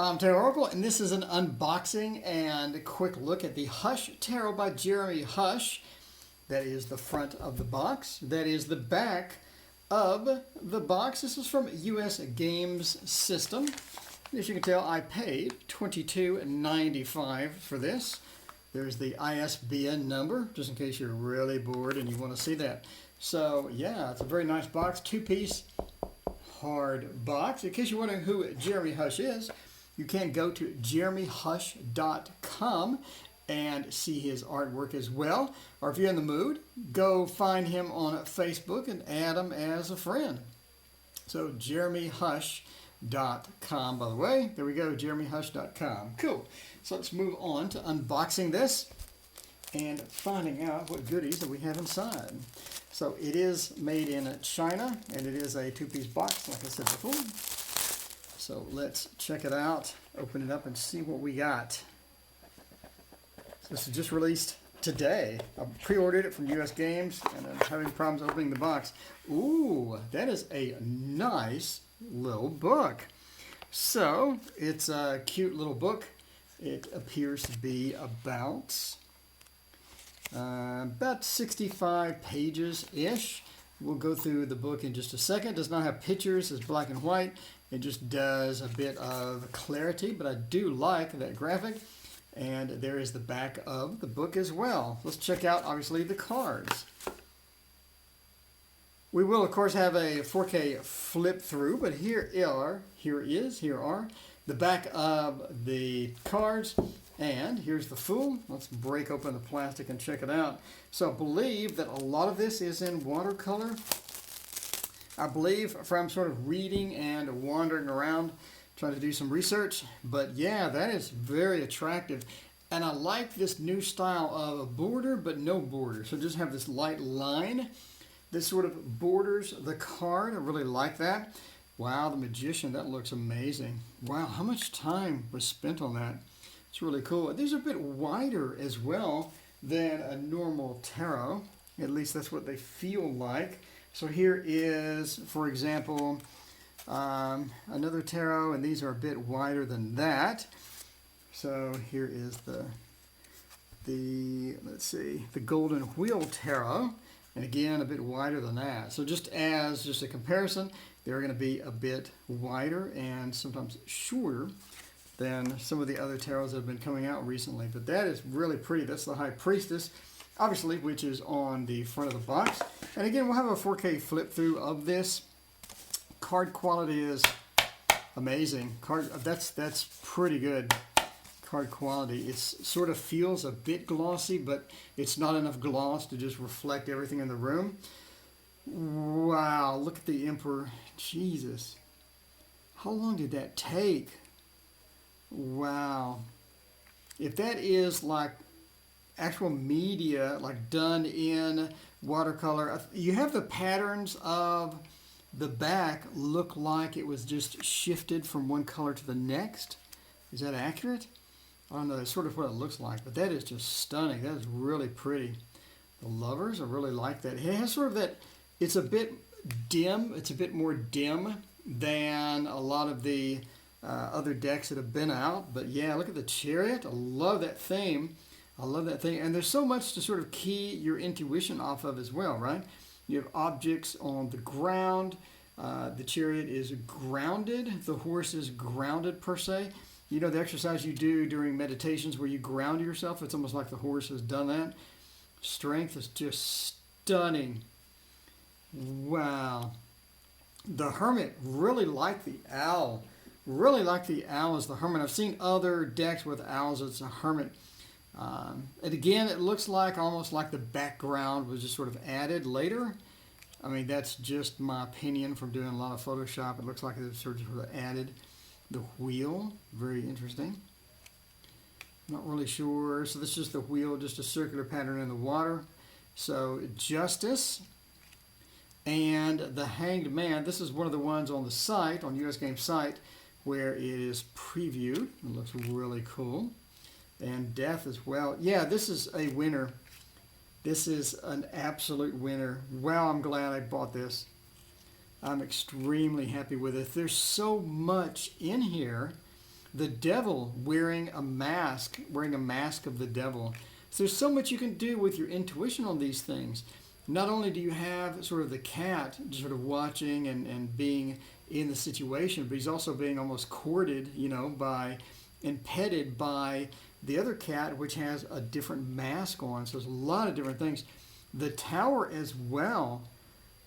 I'm Tarot Oracle, and this is an unboxing and a quick look at the Hush Tarot by Jeremy Hush. That is the front of the box. That is the back of the box. This is from US Games System. As you can tell, I paid $22.95 for this. There's the ISBN number, just in case you're really bored and you want to see that. So, yeah, it's a very nice box, two-piece hard box. In case you're wondering who Jeremy Hush is, you can go to jeremyhush.com and see his artwork as well. Or if you're in the mood, go find him on Facebook and add him as a friend. So jeremyhush.com, by the way. There we go, jeremyhush.com. Cool. So let's move on to unboxing this and finding out what goodies that we have inside. So it is made in China, and it is a two-piece box, like I said before. So let's check it out, open it up, and see what we got. So this is just released today. I pre-ordered it from US Games, and I'm having problems opening the box. Ooh, that is a nice little book. So it's a cute little book. It appears to be about 65 pages-ish. We'll go through the book in just a second. It does not have pictures. It's black and white. It just does a bit of clarity, but I do like that graphic. And there is the back of the book as well. Let's check out, obviously, the cards. We will, of course, have a 4K flip through, but here are the back of the cards. And here's the Fool. Let's break open the plastic and check it out. So I believe that a lot of this is in watercolor. I believe from sort of reading and wandering around, trying to do some research. But yeah, that is very attractive. And I like this new style of a border, but no border. So just have this light line that sort of borders the card. I really like that. Wow, the Magician, that looks amazing. Wow, how much time was spent on that? It's really cool. These are a bit wider as well than a normal tarot. At least that's what they feel like. So here is, for example, another tarot, and these are a bit wider than that. So here is let's see, the Golden Wheel Tarot, and again a bit wider than that. So just as a comparison, they're going to be a bit wider and sometimes shorter than some of the other tarots that have been coming out recently. But that is really pretty. That's the High Priestess, obviously, which is on the front of the box. And again, we'll have a 4K flip through of this. Card quality is amazing. That's pretty good card quality. It sort of feels a bit glossy, but it's not enough gloss to just reflect everything in the room. Wow, look at the Emperor. Jesus. How long did that take? Wow. If that is like actual media, like done in watercolor, you have the patterns of the back look like it was just shifted from one color to the next. Is that accurate? I don't know. That's sort of what it looks like, but that is just stunning. That is really pretty. The Lovers, I really like that. It has sort of that, it's a bit dim. It's a bit more dim than a lot of the other decks that have been out. But yeah, look at the Chariot. I love that theme. I love that thing. And there's so much to sort of key your intuition off of as well, right? You have objects on the ground. The Chariot is grounded. The horse is grounded per se. You know, the exercise you do during meditations where you ground yourself, it's almost like the horse has done that. Strength is just stunning. Wow. The Hermit, really like the Owl. Really like the Owl as the Hermit. I've seen other decks with owls as a Hermit. And again, it looks like almost like the background was just sort of added later. I mean, that's just my opinion from doing a lot of Photoshop. It looks like it was sort of added. The Wheel, very interesting. Not really sure. So this is just the wheel, just a circular pattern in the water. So Justice. And the Hanged Man. This is one of the ones on the site, on US Games site, where it is previewed. It looks really cool. And Death as well. Yeah, this is a winner. This is an absolute winner. Wow, I'm glad I bought this. I'm extremely happy with it. There's so much in here the devil wearing a mask of the devil. So there's so much you can do with your intuition on these things. Not only do you have sort of the cat just sort of watching and being in the situation, but he's also being almost courted, by and petted by the other cat, which has a different mask on. So there's a lot of different things. The tower as well.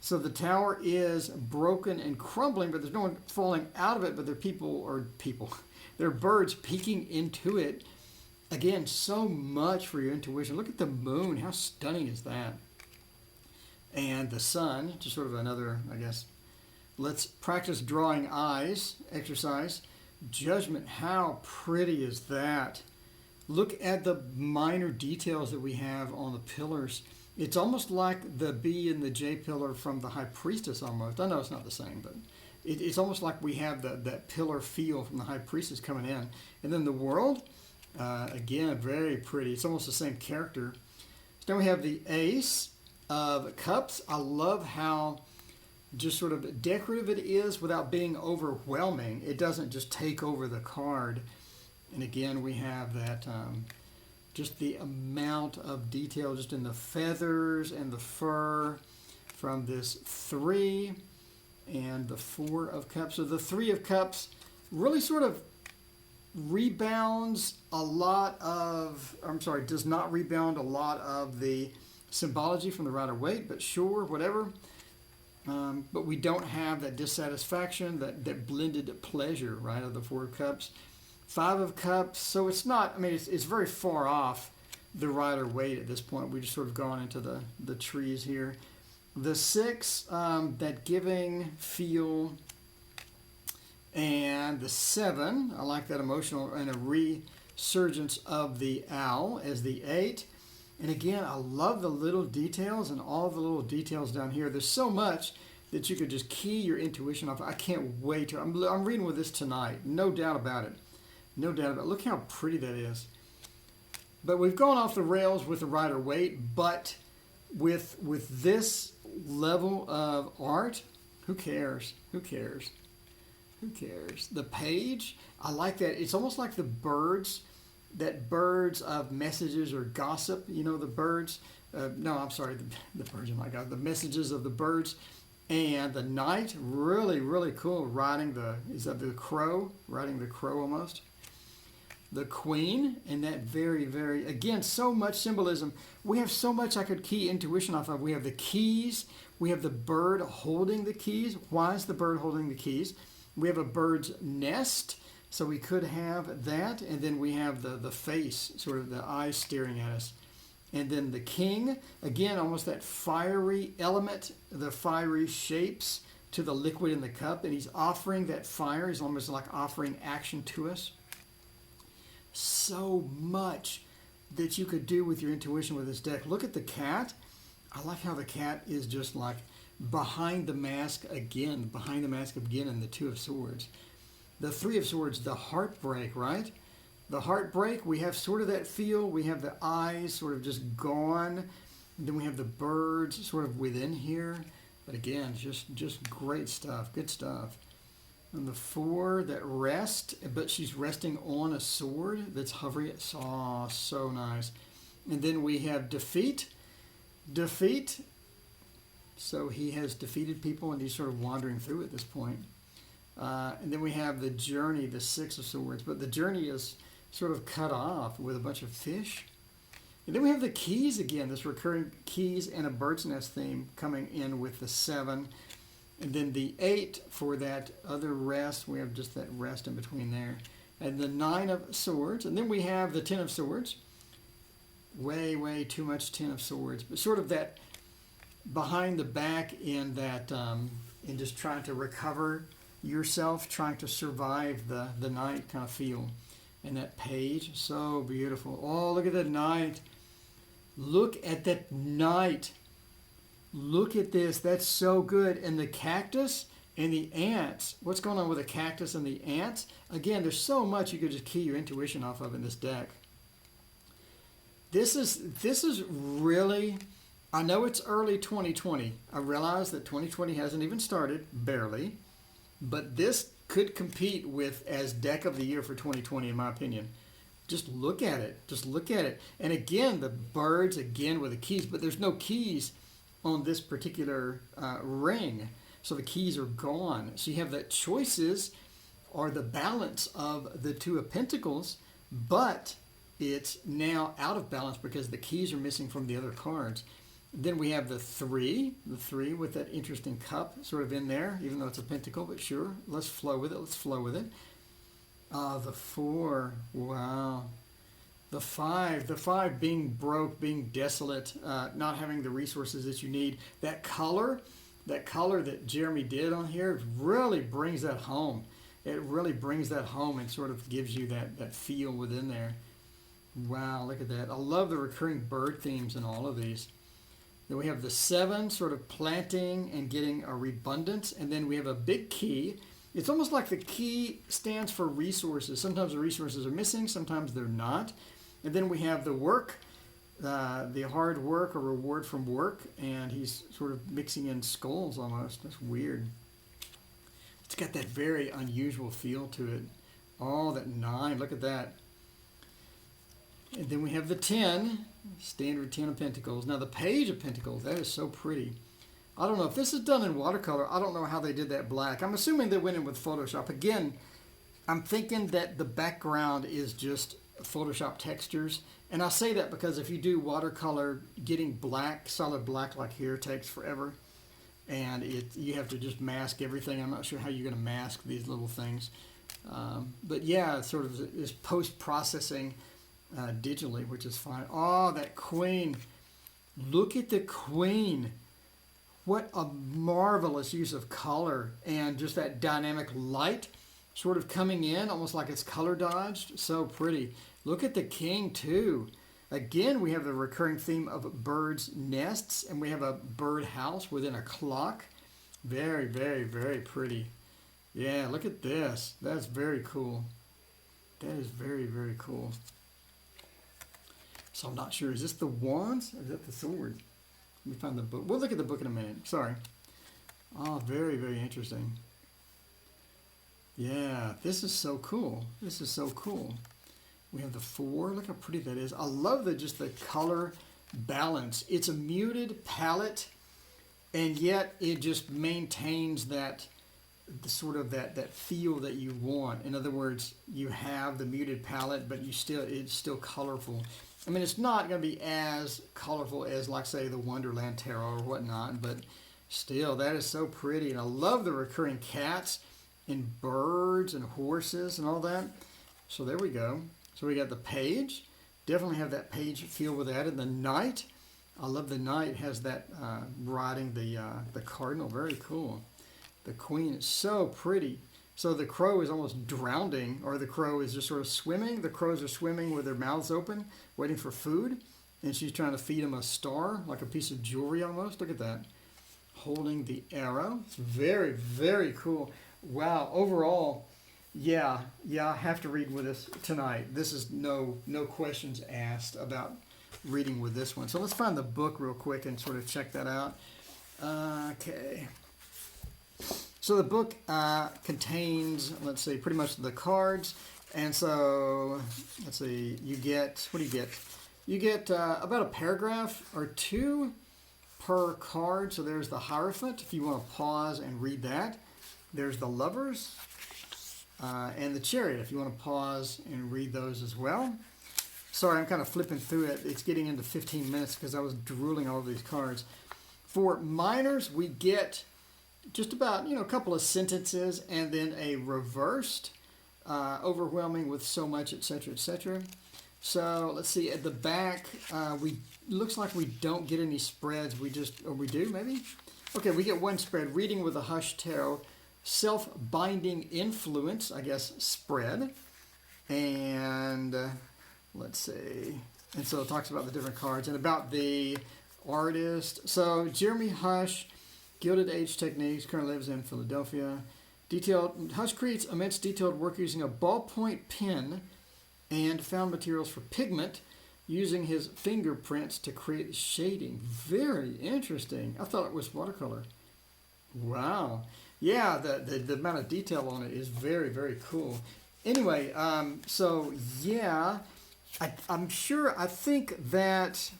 So the tower is broken and crumbling, but there's no one falling out of it, but there are people. There are birds peeking into it. Again, so much for your intuition. Look at the moon. How stunning is that? And the sun, just sort of another, I guess, let's practice drawing eyes exercise. Judgment, how pretty is that? Look at the minor details that we have on the pillars. It's almost like the B and the J pillar from the High Priestess almost. I know it's not the same, but it's almost like we have that pillar feel from the High Priestess coming in. And then the world, again, very pretty. It's almost the same character. So then we have the Ace of Cups. I love how just sort of decorative it is without being overwhelming. It doesn't just take over the card. And again, we have that just the amount of detail just in the feathers and the fur from this 3 and the 4 of Cups. So the 3 of Cups really sort of rebounds a lot of, does not rebound a lot of the symbology from the Rider-Waite, but sure, whatever. But we don't have that dissatisfaction, that blended pleasure, right, of the 4 of Cups. 5 of Cups, so it's not, it's very far off the Rider-Waite at this point. We've just sort of gone into the trees here. The 6, that giving feel, and the 7, I like that emotional and a resurgence of the owl as the 8. And again, I love the little details and all the little details down here. There's so much that you could just key your intuition off. I can't wait to. I'm reading with this tonight, no doubt about it. No doubt about it. Look how pretty that is. But we've gone off the rails with the Rider-Waite, but with this level of art, who cares? Who cares? Who cares? The page, I like that. It's almost like the birds, that birds of messages or gossip, the birds. The birds, oh my God, the messages of the birds. And the knight, really, really cool, riding the crow almost. The queen, and that very, very, again, so much symbolism. We have so much I could key intuition off of. We have the keys. We have the bird holding the keys. Why is the bird holding the keys? We have a bird's nest, so we could have that. And then we have the face, sort of the eyes staring at us. And then the king, again, almost that fiery element, the fiery shapes to the liquid in the cup. And he's offering that fire. He's almost like offering action to us. So much that you could do with your intuition with this deck. Look at the cat. I like how the cat is just like behind the mask again, and the 2 of Swords. The 3 of Swords, the heartbreak, right? The heartbreak, we have sort of that feel. We have the eyes sort of just gone. Then we have the birds sort of within here. But again, just great stuff, good stuff. And the 4 that rest, but she's resting on a sword that's hovering. Oh, so nice. And then we have defeat. So he has defeated people and he's sort of wandering through at this point. And then we have the journey, the 6 of Swords. But the journey is sort of cut off with a bunch of fish. And then we have the keys again, this recurring keys and a bird's nest theme coming in with the 7. And then the 8 for that other rest. We have just that rest in between there. And the 9 of Swords. And then we have the 10 of Swords. Way, way too much 10 of Swords. But sort of that behind the back in that, in just trying to recover yourself, trying to survive the night kind of feel. And that page, so beautiful. Oh, look at that knight. Look at that knight. Look at this. That's so good. And the cactus and the ants. What's going on with the cactus and the ants? Again, there's so much you could just key your intuition off of in this deck. This is really, I know it's early 2020. I realize that 2020 hasn't even started, barely. But this could compete with as deck of the year for 2020, in my opinion. Just look at it. Just look at it. And again, the birds, again, with the keys, but there's no keys on this particular ring. So the keys are gone. So you have that choices are the balance of the two of pentacles, but it's now out of balance because the keys are missing from the other cards. Then we have the three with that interesting cup sort of in there, even though it's a pentacle, but sure, let's flow with it. The four, wow. The five being broke, being desolate, not having the resources that you need. That color that Jeremy did on here really brings that home. It really brings that home and sort of gives you that feel within there. Wow, look at that. I love the recurring bird themes in all of these. Then we have the 7, sort of planting and getting a redundance. And then we have a big key. It's almost like the key stands for resources. Sometimes the resources are missing, sometimes they're not. And then we have the work, the hard work or reward from work. And he's sort of mixing in skulls almost. That's weird. It's got that very unusual feel to it. Oh, that 9, look at that. And then we have the 10, standard 10 of Pentacles. Now the Page of Pentacles, that is so pretty. I don't know if this is done in watercolor. I don't know how they did that black. I'm assuming they went in with Photoshop. Again, I'm thinking that the background is just Photoshop textures. And I say that because if you do watercolor, getting black, solid black like here takes forever. And you have to just mask everything. I'm not sure how you're going to mask these little things. But yeah, it sort of is post-processing digitally, which is fine. Oh, that queen. Look at the queen. What a marvelous use of color and just that dynamic light sort of coming in, almost like it's color dodged. So pretty. Look at the king too. Again, we have the recurring theme of birds' nests, and we have a bird house within a clock. Very, very, very pretty. Yeah, look at this. That's very cool. That is very, very cool. So I'm not sure. Is this the wands or is that the sword? Let me find the book. We'll look at the book in a minute. Sorry. Oh, very, very interesting. Yeah, this is so cool. This is so cool. We have the 4. Look how pretty that is. I love just the color balance. It's a muted palette, and yet it just maintains that sort of that feel that you want. In other words, you have the muted palette, but it's still colorful. I mean, it's not going to be as colorful as, like, say, the Wonderland Tarot or whatnot, but still, that is so pretty. And I love the recurring cats and birds and horses and all that. So there we go. So we got the Page. Definitely have that Page feel with that. And the Knight. I love the Knight. Has that riding the Cardinal. Very cool. The Queen is so pretty. So the crow is almost drowning, or the crow is just sort of swimming. The crows are swimming with their mouths open, waiting for food. And she's trying to feed him a star, like a piece of jewelry almost. Look at that. Holding the arrow. It's very, very cool. Wow. Overall, yeah, I have to read with this tonight. This is no questions asked about reading with this one. So let's find the book real quick and sort of check that out. Okay. So the book contains, let's see, pretty much the cards. And so, let's see, you get, what do you get? You get about a paragraph or 2 per card. So there's the Hierophant, if you want to pause and read that. There's the Lovers and the Chariot, if you want to pause and read those as well. Sorry, I'm kind of flipping through it. It's getting into 15 minutes because I was drooling all of these cards. For minors, we get just about, a couple of sentences and then a reversed, overwhelming with so much, etc., etc. So let's see, at the back, looks like we don't get any spreads. We do maybe? Okay, we get one spread, Reading with a Hush Tarot, Self-Binding Influence, I guess, spread. And let's see. And so it talks about the different cards and about the artist. So Jeremy Hush, Gilded Age Techniques, currently lives in Philadelphia. Hush creates immense detailed work using a ballpoint pen and found materials for pigment, using his fingerprints to create shading. Very interesting. I thought it was watercolor. Wow. Yeah, the amount of detail on it is very, very cool. Anyway, so yeah, I'm sure, I think that,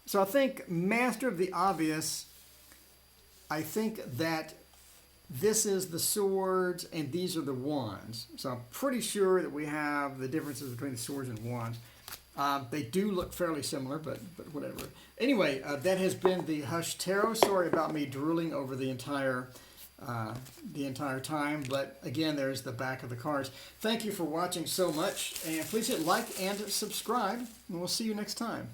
so I think Master of the Obvious, I think that this is the swords and these are the wands. So I'm pretty sure that we have the differences between the swords and wands. They do look fairly similar, but whatever. Anyway, that has been the Hush Tarot. Sorry about me drooling over the entire time, but again, there's the back of the cards. Thank you for watching so much, and please hit like and subscribe, and we'll see you next time.